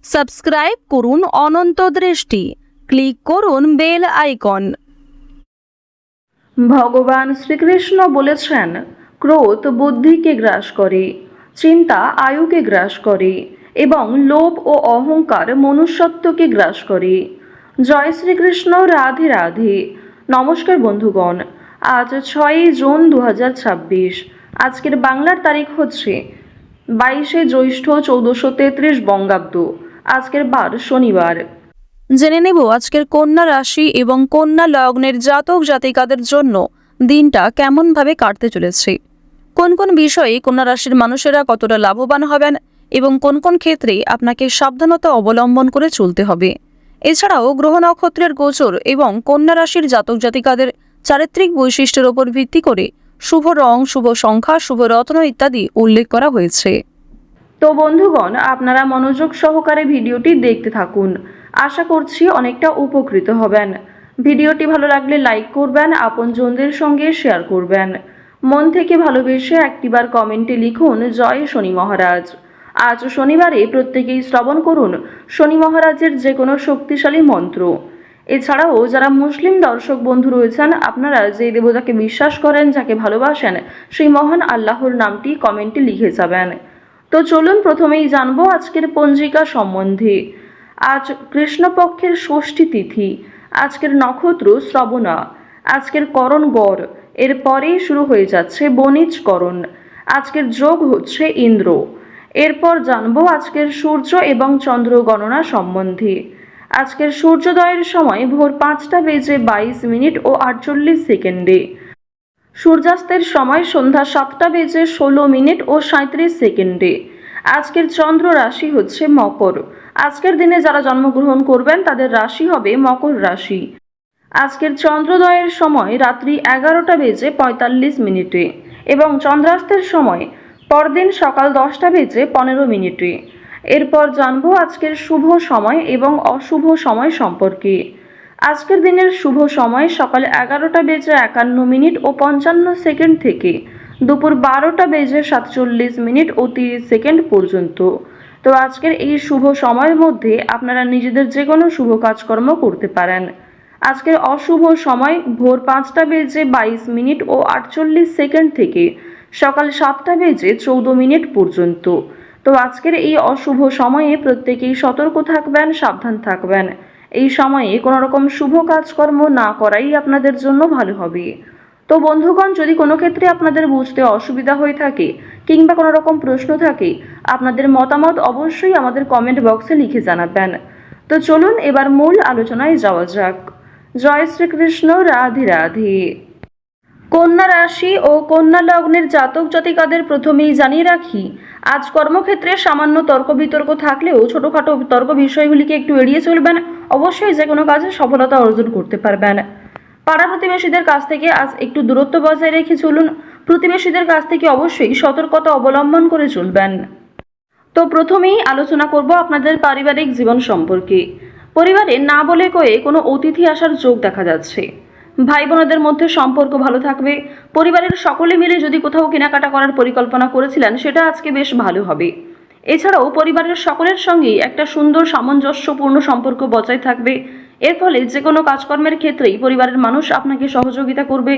Subscribe করুন অনন্ত দৃষ্টি, click করুন বেল আইকন। ভগবান শ্রীকৃষ্ণ বলেছেন, ক্রোধ বুদ্ধিকে গ্রাস করে, চিন্তা আয়ুকে গ্রাস করে এবং লোভ ও অহংকার মনুষ্যত্বকে গ্রাস করে। জয় শ্রীকৃষ্ণ, রাধে রাধে। নমস্কার বন্ধুগণ, আজ 6 জুন 2026। আজকের বাংলার তারিখ হচ্ছে 22 জ্যৈষ্ঠ 1433 বঙ্গাব্দ। আজকের বার শনিবার। জেনে নেব আজকের কন্যা রাশি এবং কন্যা লগ্নের জাতক জাতিকাদের জন্য দিনটা কেমনভাবে কাটতে চলেছে, কোন কোন বিষয়ে কন্যা রাশির মানুষেরা কতটা লাভবান হবেন এবং কোন কোন ক্ষেত্রে আপনাকে সাবধানতা অবলম্বন করে চলতে হবে। এছাড়াও গ্রহ নক্ষত্রের গোচর এবং কন্যা রাশির জাতক জাতিকাদের চারিত্রিক বৈশিষ্ট্যের উপর ভিত্তি করে শুভ রং, শুভ সংখ্যা, শুভ রত্ন ইত্যাদি উল্লেখ করা হয়েছে। তো বন্ধুগণ, আপনারা মনোযোগ সহকারে ভিডিওটি দেখতে থাকুন। আশা করছি অনেকটা উপকৃত হবেন। ভিডিওটি ভালো লাগলে লাইক করবেন, আপনজনদের সঙ্গে শেয়ার করবেন। মন থেকে ভালোবেসে একটিবার কমেন্টে লিখুন জয় শনি মহারাজ। আজ শনিবারে প্রত্যেকেই শ্রবণ করুন শনি মহারাজের যে কোনো শক্তিশালী মন্ত্র। এছাড়াও যারা মুসলিম দর্শক বন্ধু রয়েছেন, আপনারা যে দেবতাকে বিশ্বাস করেন, যাকে ভালোবাসেন, সেই মহান আল্লাহর নামটি কমেন্টে লিখে যাবেন। তো চলুন প্রথমেই জানবো আজকের পঞ্জিকা সম্বন্ধে। আজ কৃষ্ণপক্ষের ষষ্ঠী তিথি, আজকের নক্ষত্র শ্রবণা, আজকের করণ গড়, এরপরেই শুরু হয়ে যাচ্ছে বণিজ করণ। আজকের যোগ হচ্ছে ইন্দ্র। এরপর জানবো আজকের সূর্য এবং চন্দ্র গণনা সম্বন্ধে। আজকের সূর্যোদয়ের সময় ভোর 5:22 ও 48 সেকেন্ডে। সূর্যাস্তের সময় সন্ধ্যা 7:16 ও 37 সেকেন্ডে। আজকের চন্দ্র রাশি হচ্ছে মকর। আজকের দিনে যারা জন্মগ্রহণ করবেন তাদের রাশি হবে মকর রাশি। আজকের চন্দ্রোদয়ের সময় রাত্রি 11:45 এবং চন্দ্রাস্তের সময় পরদিন সকাল 10:15। এরপর জানবো আজকের শুভ সময় এবং অশুভ সময় সম্পর্কে। আজকের দিনের শুভ সময় সকাল 11:51 ও 55 সেকেন্ড থেকে দুপুর 12:47 ও 30 সেকেন্ড পর্যন্ত। তো আজকের এই শুভ সময়ের মধ্যে আপনারা নিজেদের যে কোনো শুভ কাজকর্ম করতে পারেন। আজকের অশুভ সময় ভোর 5:22 ও 48 সেকেন্ড থেকে সকাল 7:14 পর্যন্ত। তো আজকের এই অশুভ সময়ে প্রত্যেকেই সতর্ক থাকবেন, সাবধান থাকবেন। এই সময়ে কোনো রকম শুভ কাজকর্ম না করাই আপনাদের জন্য ভালো হবে। তো বন্ধুগণ, যদি কোনো ক্ষেত্রে আপনাদের বুঝতে অসুবিধা হয়ে থাকে কিংবা কোনো রকম প্রশ্ন থাকে, আপনাদের মতামত অবশ্যই আমাদের কমেন্ট বক্সে লিখে জানাবেন। তো চলুন এবার মূল আলোচনায় যাওয়া যাক। জয় শ্রীকৃষ্ণ, রাধে রাধে। কন্যা রাশি ও কন্যা লগ্নের জাতক জাতিকাদের প্রথমেই জানিয়ে রাখি, আজ কর্মক্ষেত্রে সামান্য তর্ক বিতর্ক থাকলেও ছোটখাটো তর্ক বিষয়গুলিকে একটু এড়িয়ে চলবেন। অবশ্যই যে কোনো কাজে সফলতা অর্জন করতে পারবেন। পাড়া প্রতিবেশীদের কাছ থেকে আজ একটু দূরত্ব বজায় রেখে চলুন। প্রতিবেশীদের কাছ থেকে অবশ্যই সতর্কতা অবলম্বন করে চলবেন। তো প্রথমেই আলোচনা করব আপনাদের পারিবারিক জীবন সম্পর্কে। পরিবারে না বলে কয়ে কোনো অতিথি আসার যোগ দেখা যাচ্ছে। ভাই বোনদের মধ্যে সম্পর্ক ভালো থাকবে। পরিবারের সকলে মিলে যদি কোথাও কেনাকাটা করার পরিকল্পনা করেছিলেন, সেটা আজকে বেশ ভালো হবে। এছাড়াও পরিবারের সকলের সঙ্গেই একটা সুন্দর সামঞ্জস্যপূর্ণ সম্পর্ক বজায় থাকবে। এর ফলে যে কোনো কাজকর্মের ক্ষেত্রেই পরিবারের মানুষ আপনাকে সহযোগিতা করবে।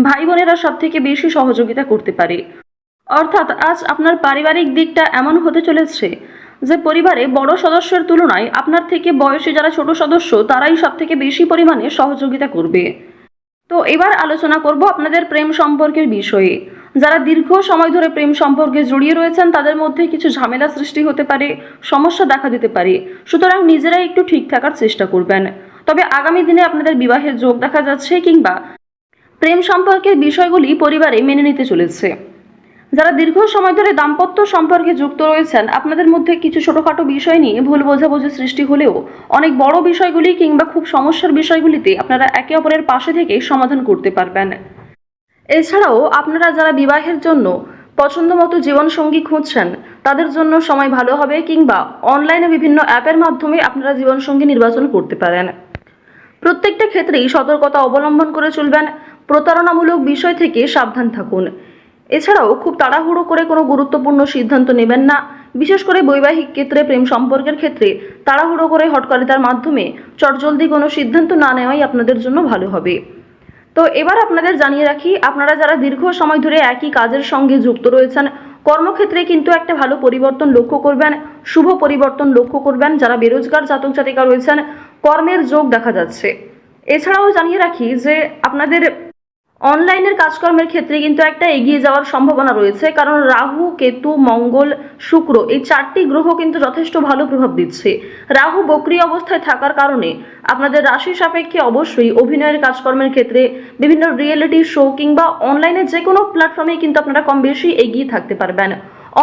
ভাই বোনেরা সব থেকে বেশি সহযোগিতা করতে পারে। অর্থাৎ আজ আপনার পারিবারিক দিকটা এমন হতে চলেছে যে পরিবারে বড় সদস্যের তুলনায় আপনার থেকে বয়সে যারা ছোট সদস্য তারাই সব থেকে বেশি পরিমাণে সহযোগিতা করবে। তো এবার আলোচনা করব আপনাদের প্রেম সম্পর্কের বিষয়ে। যারা দীর্ঘ সময় ধরে প্রেম সম্পর্কে জড়িয়ে রয়েছেন তাদের মধ্যে কিছু ঝামেলা সৃষ্টি হতে পারে, সমস্যা দেখা দিতে পারে। সুতরাং নিজেরাই একটু ঠিক থাকার চেষ্টা করবেন। তবে আগামী দিনে আপনাদের বিবাহের যোগ দেখা যাচ্ছে কিংবা প্রেম সম্পর্কের বিষয়গুলি পরিবারে মেনে নিতে চলেছে। যারা দীর্ঘ সময় ধরে দাম্পত্য সম্পর্কে যুক্ত রয়েছেন, আপনাদের মধ্যে কিছু ছোটখাটো বিষয় নিয়ে ভুল বোঝাবুঝি সৃষ্টি হলেও অনেক বড় বিষয়গুলি কিংবা খুব সমস্যার বিষয়গুলিতে আপনারা একে অপরের পাশে থেকে সমাধান করতে পারবেন। এছাড়াও আপনারা যারা বিবাহের জন্য পছন্দ মতো জীবনসঙ্গী খুঁজছেন, তাদের জন্য সময় ভালো হবে কিংবা অনলাইনে বিভিন্ন অ্যাপের মাধ্যমে আপনারা জীবনসঙ্গী নির্বাচন করতে পারেন। প্রত্যেকটা ক্ষেত্রেই সতর্কতা অবলম্বন করে চলবেন। প্রতারণামূলক বিষয় থেকে সাবধান থাকুন। এছাড়াও খুব তাড়াহুড়ো করে কোনো গুরুত্বপূর্ণ সিদ্ধান্ত নেবেন না বিশেষ করে বৈবাহিক ক্ষেত্রে, প্রেম সম্পর্কের ক্ষেত্রে তাড়াহুড়ো করে হটকারিতার মাধ্যমে চটজলদি কোনো সিদ্ধান্ত না নেওয়াই আপনাদের জন্য ভালো হবে। তো এবার আপনাদের জানিয়ে রাখি, আপনারা যারা দীর্ঘ সময় ধরে একই কাজের সঙ্গে যুক্ত রয়েছেন, কর্মক্ষেত্রে কিন্তু একটা ভালো পরিবর্তন লক্ষ্য করবেন, শুভ পরিবর্তন লক্ষ্য করবেন। যারা বেরোজগার জাতক জাতিকা রয়েছেন, কর্মের যোগ দেখা যাচ্ছে। এছাড়াও জানিয়ে রাখি যে আপনাদের অনলাইনের কাজকর্মের ক্ষেত্রে কিন্তু একটা এগিয়ে যাওয়ার সম্ভাবনা রয়েছে, কারণ রাহু, কেতু, মঙ্গল, শুক্র এই 4টি গ্রহ কিন্তু যথেষ্ট ভালো প্রভাব দিচ্ছে। রাহু বক্রী অবস্থায় থাকার কারণে আপনাদের রাশি সাপেক্ষে অবশ্যই অভিনয়ের কাজকর্মের ক্ষেত্রে, বিভিন্ন রিয়েলিটি শো কিংবা অনলাইনে যে কোনো প্ল্যাটফর্মে কিন্তু আপনারা কম বেশি এগিয়ে থাকতে পারবেন।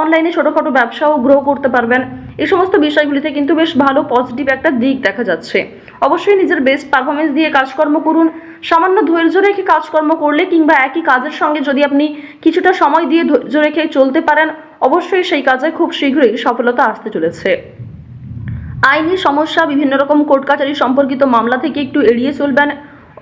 অনলাইনে ছোটোখাটো ব্যবসাও গ্রো করতে পারবেন। এই সমস্ত বিষয়গুলিতে কিন্তু বেশ ভালো পজিটিভ একটা দিক দেখা যাচ্ছে। অবশ্যই নিজের বেস্ট পারফরমেন্স দিয়ে কাজকর্ম করুন। সামান্য ধৈর্য রেখে কাজকর্ম করলে কিংবা একই কাজের সঙ্গে যদি আপনি কিছুটা সময় দিয়ে ধৈর্য রেখে চলতে পারেন, অবশ্যই সেই কাজে খুব শীঘ্রই সফলতা আসতে চলেছে। আইনি সমস্যা, বিভিন্ন রকম কোর্ট কাছারি সম্পর্কিত মামলা থেকে একটু এড়িয়ে চলবেন।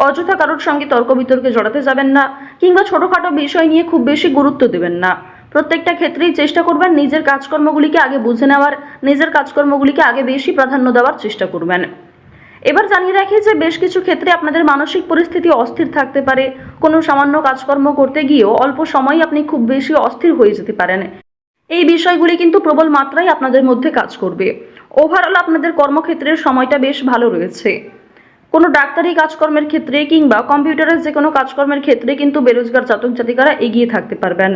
অযথা কারোর সঙ্গে তর্ক বিতর্কে জড়াতে যাবেন না, কিংবা ছোটোখাটো বিষয় নিয়ে খুব বেশি গুরুত্ব দেবেন না। প্রত্যেকটা ক্ষেত্রেই চেষ্টা করবেন নিজের কাজকর্মগুলিকে আগে বুঝে নেওয়ার, নিজের কাজকর্মগুলিকে আগে বেশি প্রাধান্য দেওয়ার চেষ্টা করবেন। এবার জানিয়ে রাখি যে বেশ কিছু ক্ষেত্রে আপনাদের মানসিক পরিস্থিতি অস্থির থাকতে পারে। কোনো সামান্য কাজকর্ম করতে গিয়েও অল্প সময় আপনি খুব বেশি অস্থির হয়ে যেতে পারেন। এই বিষয়গুলি কিন্তু প্রবল মাত্রায় আপনাদের মধ্যে কাজ করবে। ওভারঅল আপনাদের কর্মক্ষেত্রের সময়টা বেশ ভালো রয়েছে। কোনো ডাক্তারি কাজকর্মের ক্ষেত্রে কিংবা কম্পিউটারের যে কোনো কাজকর্মের ক্ষেত্রে কিন্তু বেরোজগার জাতক জাতিকারা এগিয়ে থাকতে পারবেন।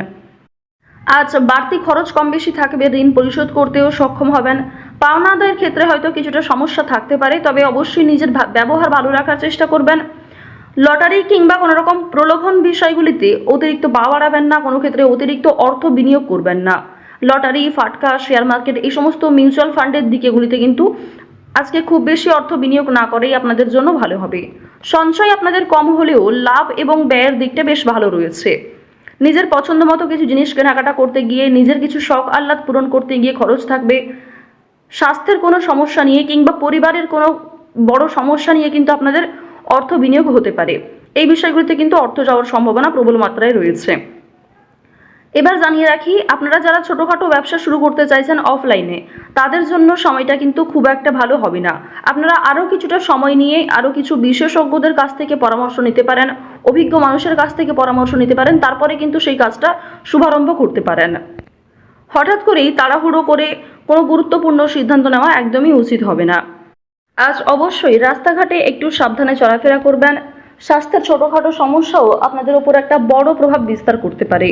আজ বাড়তি খরচ কম বেশি থাকবে, ঋণ পরিশোধ করতেও সক্ষম হবেন। পাওনা আদায়ের ক্ষেত্রে হয়তো কিছুটা সমস্যা থাকতে পারে, তবে অবশ্যই নিজের ব্যবহার ভালো রাখার চেষ্টা করবেন। লটারি কিংবা কোনো রকম প্রলোভন বিষয়গুলিতে অতিরিক্ত পা বাড়াবেন না, কোনো ক্ষেত্রে অতিরিক্ত অর্থ বিনিয়োগ করবেন না। লটারি, ফাটকা, শেয়ার মার্কেট এই সমস্ত মিউচুয়াল ফান্ডের দিকেগুলিতে কিন্তু আজকে খুব বেশি অর্থ বিনিয়োগ না করেই আপনাদের জন্য ভালো হবে। সঞ্চয় আপনাদের কম হলেও লাভ এবং ব্যয়ের দিকটা বেশ ভালো রয়েছে। নিজের পছন্দ মতো কিছু জিনিস কেনাকাটা করতে গিয়ে, নিজের কিছু শখ আহ্লাদ পূরণ করতে গিয়ে খরচ থাকবে। স্বাস্থ্যের কোনো সমস্যা নিয়ে কিংবা পরিবারের কোনো বড় সমস্যা নিয়ে কিন্তু আপনাদের অর্থ বিনিয়োগ হতে পারে। এই বিষয়গুলিতে কিন্তু অর্থ যাওয়ার সম্ভাবনা প্রবল মাত্রায় রয়েছে। এবার জানিয়ে রাখি, আপনারা যারা ছোটোখাটো ব্যবসা শুরু করতে চাইছেন অফলাইনে, তাদের জন্য সময়টা কিন্তু খুব একটা ভালো হবে না। আপনারা আরও কিছুটা সময় নিয়ে আরও কিছু বিশেষজ্ঞদের কাছ থেকে পরামর্শ নিতে পারেন, অভিজ্ঞ মানুষের কাছ থেকে পরামর্শ নিতে পারেন, তারপরে কিন্তু সেই কাজটা শুভারম্ভ করতে পারেন। হঠাৎ করেই তাড়াহুড়ো করে কোনো গুরুত্বপূর্ণ সিদ্ধান্ত নেওয়া একদমই উচিত হবে না। আজ অবশ্যই রাস্তাঘাটে একটু সাবধানে চলাফেরা করবেন। স্বাস্থ্যের ছোটোখাটো সমস্যাও আপনাদের ওপর একটা বড় প্রভাব বিস্তার করতে পারে।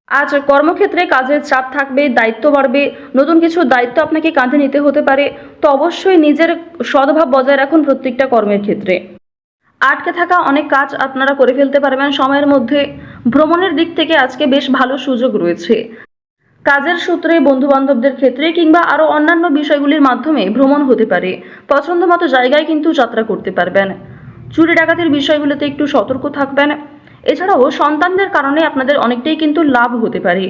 আজ কর্মক্ষেত্রে কাজের চাপ থাকবে, দায়িত্ব বাড়বে, নতুন কিছু দায়িত্ব আপনাকে কাঁধে নিতে হতে পারে। তো অবশ্যই নিজের সদ্ভাব বজায় রাখুন প্রত্যেকটা কর্মের ক্ষেত্রে। আটকে থাকা অনেক কাজ আপনারা করে ফেলতে পারবেন সময়ের মধ্যে। ভ্রমণের দিক থেকে আজকে বেশ ভালো সুযোগ রয়েছে। কাজের সূত্রে, বন্ধু বান্ধবদের ক্ষেত্রে কিংবা আরও অন্যান্য বিষয়গুলির মাধ্যমে ভ্রমণ হতে পারে। পছন্দ মতো জায়গায় কিন্তু যাত্রা করতে পারবেন। চুরি ডাকাতির বিষয়গুলোতে একটু সতর্ক থাকবেন। এছাড়াও সন্তানদের কারণে আপনাদের অনেকটাই কিন্তু লাভ হতে পারে।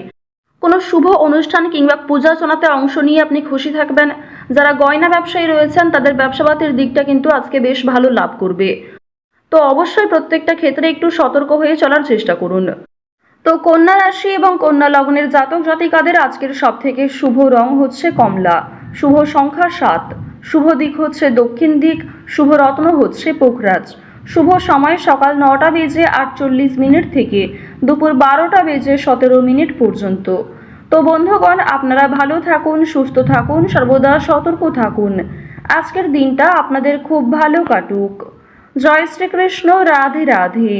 কোনো শুভ অনুষ্ঠান কিংবা পূজার্চনাতে অংশ নিয়ে আপনি খুশি থাকবেন। যারা গয়না ব্যবসায়ী রয়েছেন, তাদের ব্যবসাপাতির দিকটা কিন্তু আজকে বেশ ভালো লাভ করবে। তো অবশ্যই প্রত্যেকটা ক্ষেত্রে একটু সতর্ক হয়ে চলার চেষ্টা করুন। তো কন্যা রাশি এবং কন্যা লগ্নের জাতক জাতিকাদের আজকের সবথেকে শুভ রং হচ্ছে কমলা, শুভ সংখ্যা 7, শুভ দিক হচ্ছে দক্ষিণ দিক, শুভ রত্ন হচ্ছে পোখরাজ, শুভ সময় সকাল 9:48 থেকে দুপুর 12:17 পর্যন্ত। তো বন্ধুগণ, আপনারা ভালো থাকুন, সুস্থ থাকুন, সর্বদা সতর্ক থাকুন। আজকের দিনটা আপনাদের খুব ভালো কাটুক। জয় শ্রীকৃষ্ণ, রাধে রাধে।